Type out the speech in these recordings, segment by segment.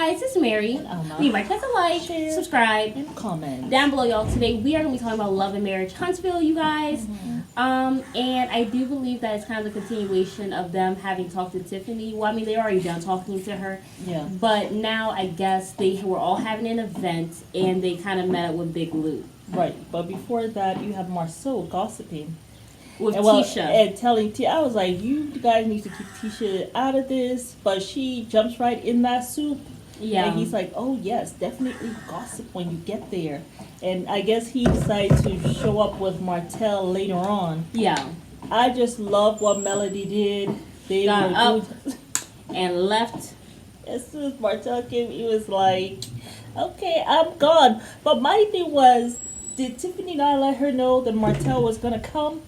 guys, it's Mary. Leave my a like, share, subscribe, and comment down below, y'all. Today we are going to be talking about love and marriage, Huntsville, you guys. And I do believe that it's kind of a continuation of them having talked to Tiffany. Well, I mean, they already done talking to her. Yeah. But now I guess they were all having an event and they kind of met up with Big Lou. Right, but before that, you have Marceau gossiping. With Tisha. Tisha. And telling Tisha, I was like, you guys need to keep Tisha out of this. But she jumps right in that soup. Yeah. And he's like, oh, yes, definitely gossip when you get there. And I guess he decided to show up with Martell later on. Yeah. I just love what Melody did. They got were up and left. As soon as Martell came, he was like, okay, I'm gone. But my thing was, did Tiffany not let her know that Martell was going to come?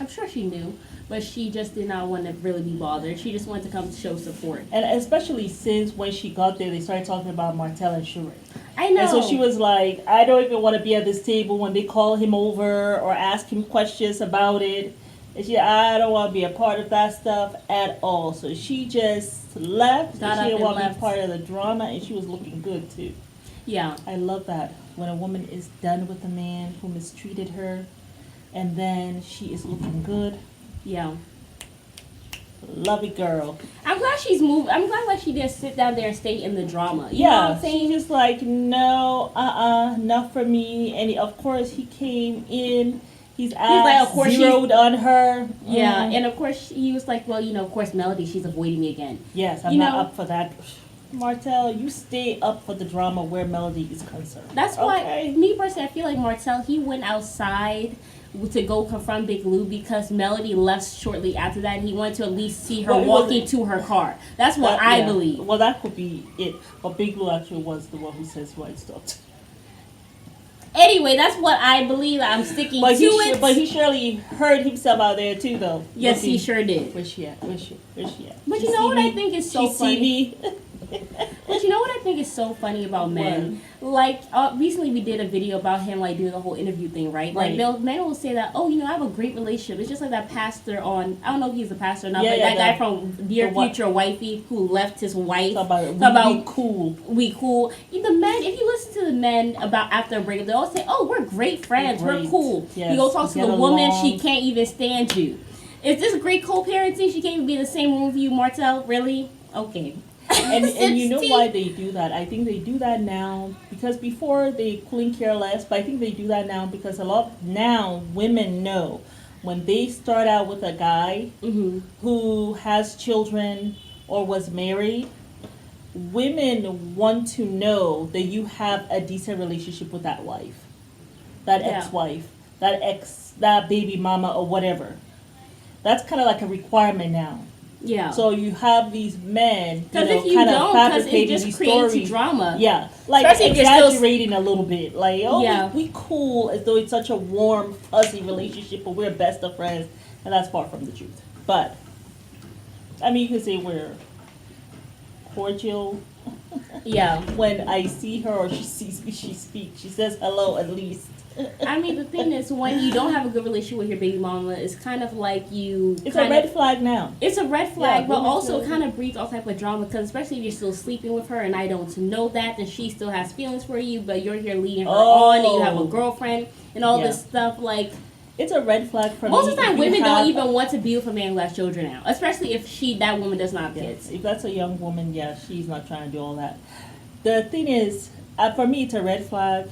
I'm sure she knew, but she just did not want to really be bothered. She just wanted to come to show support. And especially since when she got there, they started talking about Martell and Sheree. I know. And so she was like, I don't even want to be at this table when they call him over or ask him questions about it. And she, I don't want to be a part of that stuff at all. So she just left. Got she didn't want to left. be part of the drama, and she was looking good too. Yeah. I love that. When a woman is done with a man who mistreated her, and then she is looking good. Yeah. Love it, girl. I'm glad she's moved. I'm glad like she didn't sit down there and stay in the drama. You know what I'm saying? She's just like, no, not for me. And of course, he came in. He's like, of course, zeroed on her. Yeah, and of course he was like, well, you know, of course, Melody, she's avoiding me again. Yes, I'm not up for that. Martell, you stay up for the drama where Melody is concerned. That's why, me personally, I feel like Martell, he went outside to go confront Big Lou because Melody left shortly after that, and he wanted to at least see her walking to her car. That's what I believe. Well, that could be it. But Big Lou actually was the one who says right stuff. Anyway, that's what I believe. I'm sticking to it. But he surely heard himself out there too, though. Yes, he sure did. Where's she at? Where's she at? But you know what I think is so funny? See me? But you know what I think is so funny about men? Like, recently we did a video about him, like, doing the whole interview thing, right? Like, men will say that, oh, you know, I have a great relationship. It's just like that pastor on, I don't know if he's a pastor or not, but that guy from Dear Future Wifey who left his wife. We cool. We cool. The men, if you listen to the men about after a breakup, they all say, oh, we're great friends. We're cool. Yes, you go talk to the woman, she can't even stand you. Is this great co-parenting? She can't even be in the same room with you, Martell? Really? Okay. And you know why they do that? I think they do that now because before they couldn't care less, but I think they do that now because now women know when they start out with a guy who has children or was married, women want to know that you have a decent relationship with that wife, that ex-wife, that baby mama or whatever. That's kind of like a requirement now. Yeah. So you have these men, kind of fabricating these stories. Drama. Yeah. Like exaggerating a little bit. Like, we cool as though it's such a warm, fuzzy relationship, but we're best of friends. And that's far from the truth. But, I mean, you can say we're cordial. Yeah. When I see her or she sees me, she speaks. She says hello at least. I mean, the thing is, when you don't have a good relationship with your baby mama, it's kind of like you... It's a red flag now. It's a red flag, but also it kind of breeds all type of drama, because especially if you're still sleeping with her and I don't know that, then she still has feelings for you, but you're here leading her on, and you have a girlfriend, and all this stuff, like... It's a red flag for me. Most of the time, women don't even want to be with a man who has children now, especially if that woman does not have kids. If that's a young woman, she's not trying to do all that. The thing is, for me, it's a red flag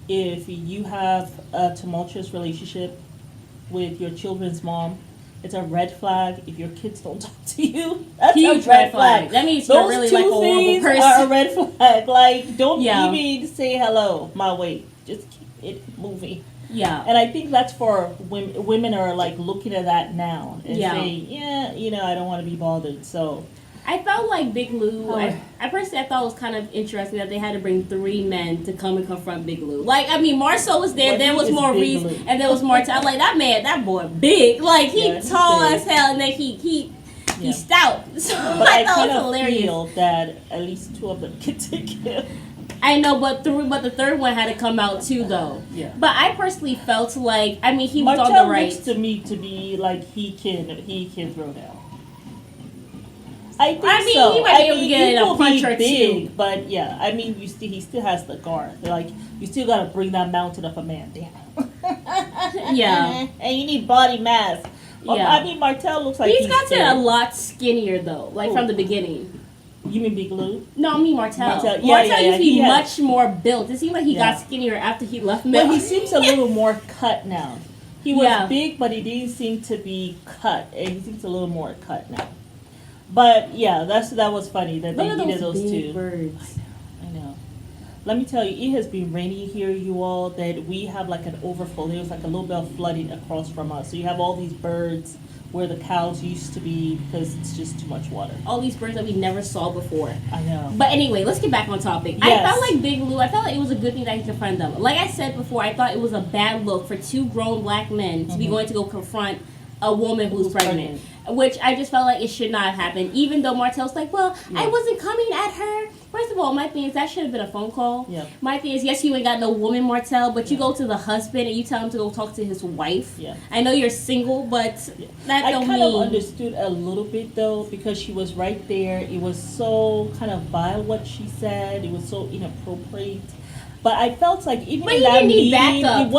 if you have a tumultuous relationship with your children's mom. It's a red flag if your kids don't talk to you. That's huge a red flag. That means you're really like a horrible person. Are a red flag. Like, don't even say hello my way. Just keep it moving. Yeah. And I think that's for women. Women are like looking at that now and saying, I don't want to be bothered. So I felt like Big Lou, I personally thought it was kind of interesting that they had to bring 3 men to come and confront Big Lou. Like, I mean, Marceau was there, there was Maurice, and there was Martell. Like, that boy big. Like, he tall as hell, and then he's stout. So but I thought kind it was of hilarious. Feel that at least 2 of them can take him. I know, but the third one had to come out too, though. Yeah. But I personally felt like, I mean, he was on the right. Martell looks to me to be like he can throw down. I think I mean, so. he might be able to get he a will punch be or big, two. but yeah, I mean, he still has the guard. Like, you still gotta bring that mountain of a man down. Yeah. And you need body mass. Yeah. I mean, Martell looks like He's gotten a big. lot skinnier though, like Who? from the beginning. You mean Big Lou? No, I mean Martell. Martell, Martell used to be he much more built. It seemed like he Yeah. got skinnier after he left But Mill. he seems a little more cut now. He was Yeah. big, but he didn't seem to be cut. And he seems a little more cut now. But yeah, that was funny that they Look at needed those those big two. birds. I know. Let me tell you, it has been rainy here, you all, that we have like an overflow. There's like a little bit of flooding across from us. So you have all these birds where the cows used to be because it's just too much water. All these birds that we never saw before. I know. But anyway, let's get back on topic. Yes. I felt like Big Lou, I felt like it was a good thing that he confronted them. Like I said before, I thought it was a bad look for two grown black men to be going to go confront a woman who's pregnant. Which I just felt like it should not have happened. Even though Martell's like, well, I wasn't coming at her. First of all, my thing is that should have been a phone call. Yeah. My thing is, yes, you ain't got no woman, Martell, but you go to the husband and you tell him to go talk to his wife. Yeah. I know you're single, but that I don't kind mean... of understood a little bit though because she was right there. It was so kind of vile what she said. It was so inappropriate. But I felt like even But in he that didn't need meeting, backup. it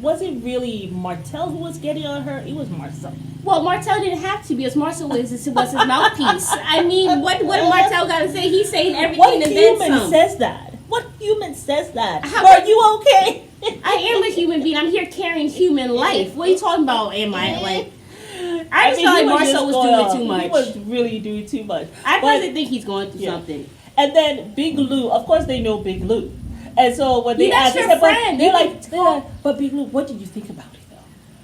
wasn't really Martell who was getting on her. It was Marcel. Well, Martell didn't have to because Marcel was his mouthpiece. I mean, what did Martell got to say? He's saying everything What and then human some. says that? What human says that? How- Are you okay? I am a human being. I'm here carrying human life. What are you talking about? Am I like? I just mean, felt he like was Marcel just was going doing off. too much. He was really doing too much. I But- really think he's going through Yeah. something. And then Big Lou, of course they know Big Lou. And so when they That's asked, they your said, friend. they're You like, can talk. but Big Lou, what did you think about it though?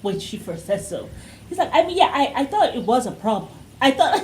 When she first said so. He's like, I mean, yeah, I thought it was a problem. I thought...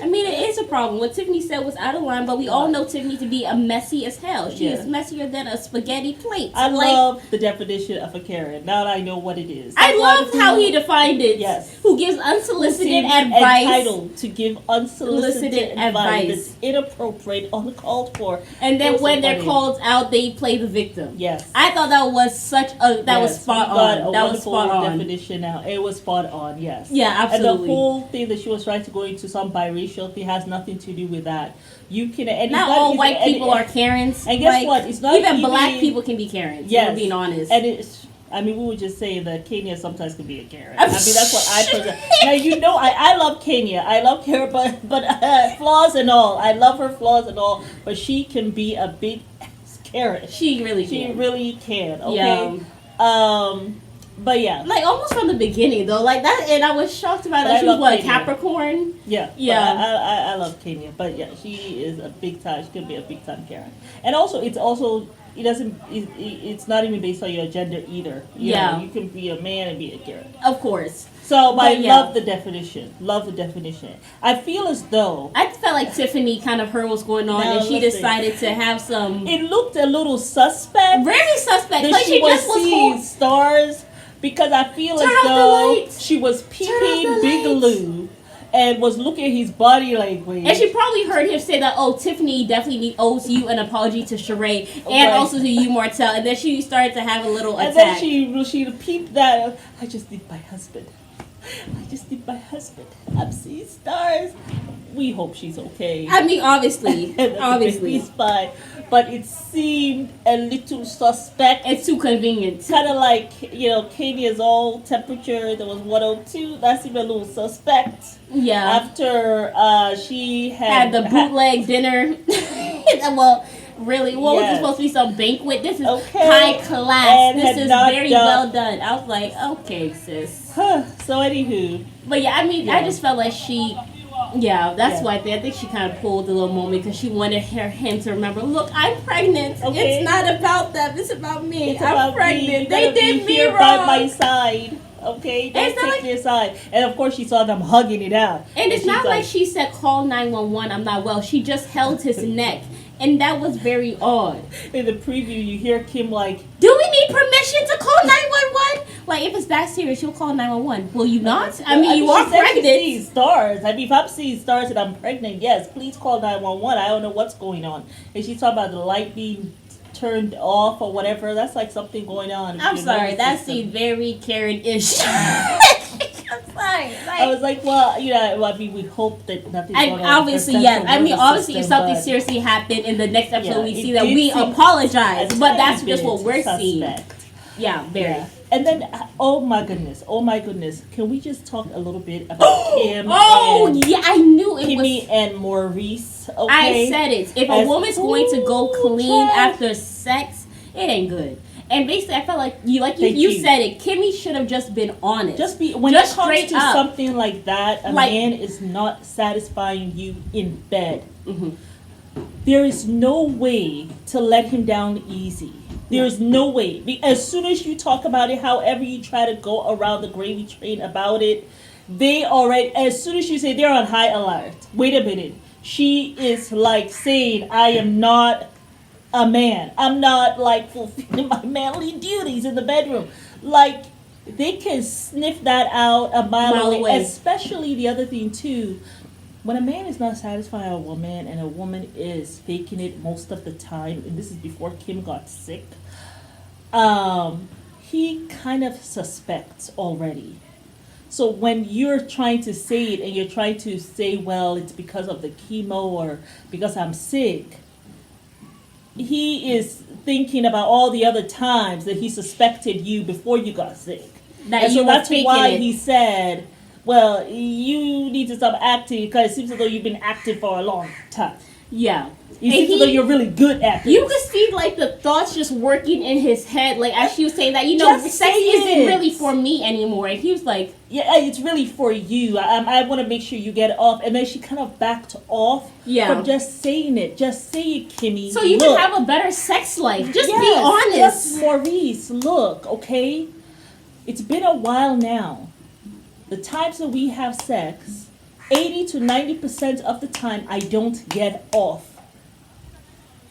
I mean, it is a problem. What Tiffany said was out of line, but we all know Tiffany to be a messy as hell. She is messier than a spaghetti plate. I Like, love the definition of a Karen. Now that I know what it is. I Someone love how he defined it. Yes. Who gives unsolicited seems advice. entitled to give unsolicited Solicited advice advice. that's inappropriate, uncalled for. And then Those when are they're funny. called out, they play the victim. Yes. I thought that was such a was Yes, spot we got on. a That was wonderful spot on. definition now. It was spot on, yes. Yeah, absolutely. And the whole thing that she was trying to go into some biracial thing has nothing to do with that. You can and Not it's all easy- white and- people are Karens. And guess Like, what? It's not even black even- people can be Karens. Yes. We're being honest. And it's I mean, we would just say that Kenya sometimes can be a Karen. I mean, that's what I personally. Now you know, I love Kenya. I love her, but flaws and all. I love her flaws and all, but she can be a big Karen. She really She can. really can. Okay. But yeah. Like almost from the beginning though, like that, and I was shocked about But that. I She was love what, a Kenya. Capricorn? Yeah, Yeah. but I love Kenya, but yeah, she is a big time. She could be a big time Karen, and also it doesn't. It's not even based on your gender either. You know, you can be a man and be a Karen. Of course. So, but I But, yeah. love the definition. Love the definition. I feel as though I felt like Tiffany kind of heard what's going on, Now, and she listen. decided to have some it looked a little suspect very suspect. that Like she she was just was seeing whole. stars because I feel Turn as off the though lights. she was off peeping the Big lights. Lou and was looking at his body language. And she probably heard him say that, oh, Tiffany definitely owes you an apology to Sheree and Right. also to you, Martell. And then she started to have a little And attack. then she peeped that. I just need my husband. I just need my husband. I'm seeing stars. We hope she's okay. I mean, obviously. And the obviously. baby's fine. But it seemed a little suspect. It's too convenient. Kind of like, Kenya's all temperature. There was 102. That seemed a little suspect. Yeah. After she Had the bootleg dinner. Well, really, what was it Yes. supposed to be? Some banquet? This is Okay. high class. And This had is not very done- well done. I was like, okay, sis. So anywho. But yeah, I mean, I Yeah. just felt like she, that's Yeah. why I think she kind of pulled a little moment because she wanted him to remember, look, I'm pregnant. Okay. It's not about them. It's about me. It's I'm about pregnant. me. You They gotta did be me here wrong. by my side. Okay, don't It's not take like- their side. And of course, she saw them hugging it out. And it's she's not like she said, call 911, I'm not well. She just held his neck. And that was very odd. In the preview, you hear Kim like, Do we need permission to call 911? Like, if it's that serious, you'll call 911. Will you not? I mean, you are she said she pregnant. sees stars. I mean, if I'm seeing stars and I'm pregnant, yes, please call 911. I don't know what's going on. And she's talking about the light being turned off or whatever. That's like something going on. I'm Your sorry, nervous that system. seemed very Karen-ish. I'm sorry. I was like, well, you know, I mean, we hope that nothing's going on. Obviously, yes. I mean, obviously, if something seriously happened in the next episode, we see that we apologize. But that's just what we're seeing. Yeah, very. Yeah. And then, oh my goodness, can we just talk a little bit about Kim? Yeah, I knew it Kimmy was. and Maurice. Okay, I said it. If a woman's going to go clean after sex, it ain't good. And basically, I felt like you said it. Kimmy should have just been honest. When it comes to something like that, a man is not satisfying you in bed. Mm-hmm. There is no way to let him down easy. There is no way. As soon as you talk about it, however you try to go around the gravy train about it, as soon as you say they're on high alert. Wait a minute. She is like saying, I am not a man. I'm not like fulfilling my manly duties in the bedroom. Like, they can sniff that out a mile away. Especially the other thing too, when a man is not satisfying a woman and a woman is faking it most of the time, and this is before Kim got sick, he kind of suspects already. So when you're trying to say it and you're trying to say, well, it's because of the chemo or because I'm sick, he is thinking about all the other times that he suspected you before you got sick. So that's why he said, well, you need to stop acting because it seems as though you've been acting for a long time. Yeah. It seems as though you're really good at it. You could see, like, the thoughts just working in his head. Like, as she was saying that, sex isn't really for me anymore. And he was like... Yeah, it's really for you. I want to make sure you get it off. And then she kind of backed off from just saying it. Just say it, Kimmy. So you can have a better sex life. Just be honest. Just Maurice, look, okay? It's been a while now. The times that we have sex, 80 to 90% of the time, I don't get off.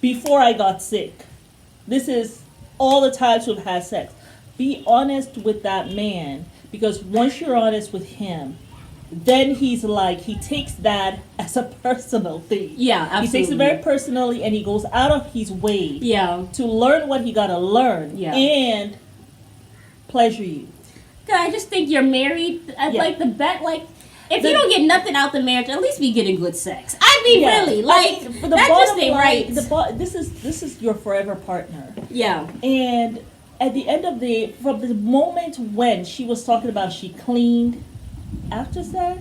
Before I got sick. This is all the times we've had sex. Be honest with that man, because once you're honest with him, then he takes that as a personal thing. Yeah, absolutely. He takes it very personally and he goes out of his way to learn what he gotta learn and pleasure you. I just think you're married. Like, the bet, like, if you don't get nothing out the marriage, at least be getting good sex. I mean, really, like, that just ain't right. This is your forever partner. Yeah. And at the end of from the moment when she was talking about she cleaned after sex,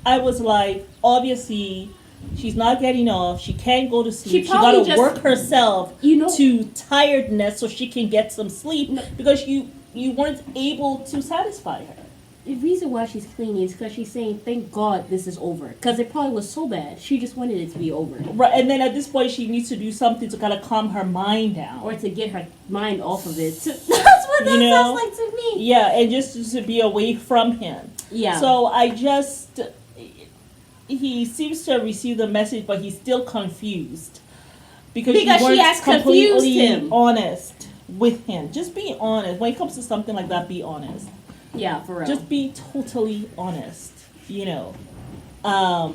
I was like, obviously, she's not getting off. She can't go to sleep. She got to work herself to tiredness so she can get some sleep because you weren't able to satisfy her. The reason why she's cleaning is because she's saying, thank God this is over. Because it probably was so bad. She just wanted it to be over. Right, and then at this point, she needs to do something to kind of calm her mind down. Or to get her mind off of it. That's what that sounds like to me. Yeah, and just to be away from him. Yeah. So he seems to have received the message, but he's still confused. Because she has completely honest with him. Just be honest. When it comes to something like that, be honest. Yeah, for real. Just be totally honest, and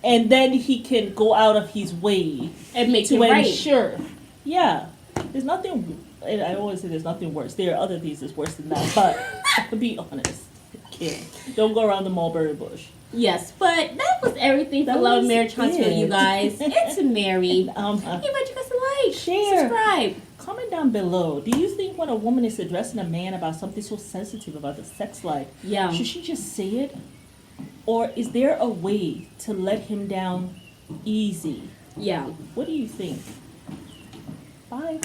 then he can go out of his way and make it right. Ensure. Yeah, there's nothing. I always say there's nothing worse. There are other things that's worse than that, but be honest, kid. Don't go around the mulberry bush. Yes, but that was everything for Love Marriage Huntsville, you guys. It's Mary. Hey, but you guys like, share, subscribe. Comment down below. Do you think when a woman is addressing a man about something so sensitive about the sex life, should she just say it? Or is there a way to let him down easy? Yeah. What do you think? Bye.